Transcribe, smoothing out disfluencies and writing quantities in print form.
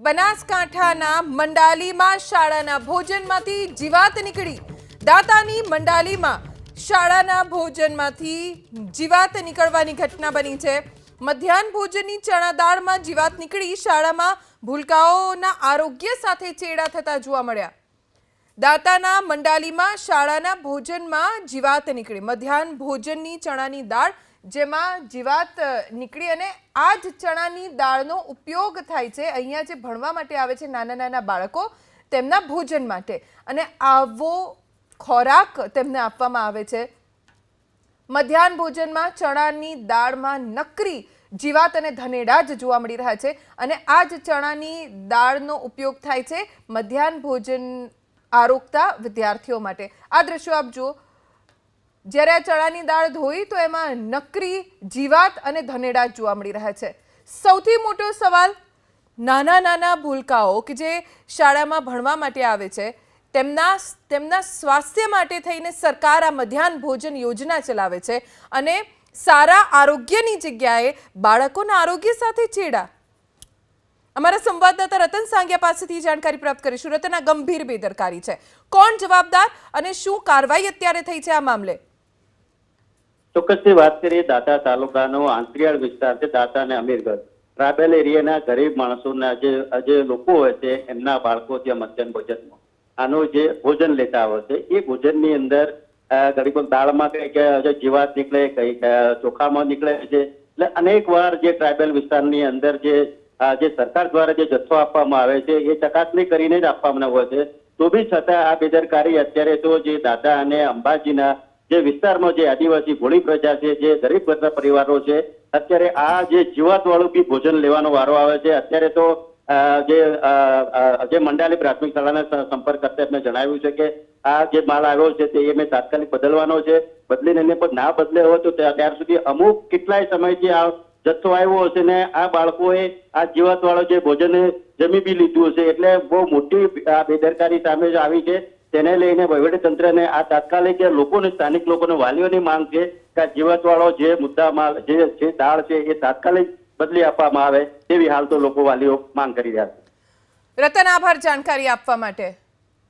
બનાસકાંઠાના મંડાલીમાં શાળાના ભોજનમાંથી જીવાત નીકળી। દાતાની મંડાલીમાં શાળાના ભોજનમાંથી જીવાત નીકળવાની ઘટના બની છે। મધ્યાહન ભોજનની ચણા દાળમાં જીવાત નીકળી શાળામાં ભૂલકાઓના આરોગ્ય સાથે ચેડા થતા જોવા મળ્યા। દાતાના મંડાલીમાં શાળાના ભોજનમાં જીવાત નીકળી। મધ્યાહન ભોજનની ચણાની દાળ જેમાં જીવાત નીકળી અને આ જ ચણાની દાળનો ઉપયોગ થાય છે અહીંયા જે ભણવા માટે આવે છે નાના નાના બાળકો તેમના ભોજન માટે અને આવો ખોરાક તેમને આપવામાં આવે છે। મધ્યાહન ભોજનમાં ચણાની દાળમાં નકરી જીવાત અને ધનેડા જ જોવા મળી રહ્યા છે અને આ જ ચણાની દાળનો ઉપયોગ થાય છે મધ્યાહન ભોજન આરોગતા વિદ્યાર્થીઓ માટે। આ દ્રશ્યો આપ જુઓ, જ્યારે આ ચણાની દાળ ધોઈ તો એમાં નકરી જીવાત અને ધનેડા જોવા મળી રહ્યા છે। સૌથી મોટો સવાલ નાના નાના ભૂલકાઓ કે જે શાળામાં ભણવા માટે આવે છે તેમના સ્વાસ્થ્ય માટે થઈને સરકાર આ મધ્યાહન ભોજન યોજના ચલાવે છે અને સારા આરોગ્યની જગ્યાએ બાળકોના આરોગ્ય સાથે ચેડા। અમારા સંવાદદાતા રતન સાંગિયા પાસેથી જાણકારી પ્રાપ્ત કરીશું। રતન, આ ગંભીર બેદરકારી છે, કોણ જવાબદાર અને શું કાર્યવાહી અત્યારે થઈ છે આ મામલે? ચોક્કસથી વાત કરીએ, દાતા તાલુકાનો આંતરિયાળ વિસ્તાર છે, દાતા અને અમીરગઢ ટ્રાઇબલ એરિયાના ગરીબ માણસોના જે લોકો હોય છે એમના બાળકો ત્યાં મધ્યાહન ભોજનમાં આનું જે ભોજન લેતા હોય છે એ ભોજનની અંદર ગરીબ દાળમાં કંઈક જીવાત નીકળે, કંઈક ચોખામાં નીકળે છે। એટલે અનેક વાર જે ટ્રાઇબલ વિસ્તારની અંદર જે સરકાર દ્વારા જે જથ્થો આપવામાં આવે છે એ ચકાસણી કરીને જ આપવામાં હોય છે, તો બી છતાં આ બેદરકારી અત્યારે તો જે દાતા અને અંબાજીના જે વિસ્તારમાં જે આદિવાસી ભોળી પ્રજા છે, જે ગરીબ ઘરના પરિવારો છે, અત્યારે આ જે જીવાત વાળું બી ભોજન લેવાનો વારો આવે છે। અત્યારે તો જે મંડાલી પ્રાથમિક શાળાના સંપર્ક કરતા એમને જણાવ્યું છે કે આ જે માલ આવ્યો છે તે મેં તાત્કાલિક બદલવાનો છે, બદલીને એને પણ ના બદલે હોય તો ત્યાર સુધી અમુક કેટલાય સમયથી આ જથ્થો આવ્યો હશે ને આ બાળકોએ આ જીવાત વાળો જે ભોજન જમી બી લીધું હશે। એટલે બહુ મોટી આ બેદરકારી સામે આવી છે, તેને લઈને વહીવટીતંત્રને આ તાત્કાલિક લોકોને, સ્થાનિક લોકોને, વાલીઓની માંગ છે કે આ જીવાત વાળો જે મુદ્દા માલ જે દાળ છે એ તાત્કાલિક બદલી આપવામાં આવે તેવી હાલ તો લોકો વાલીઓ માંગ કરી રહ્યા છે। રતન, આભાર જાણકારી આપવા માટે।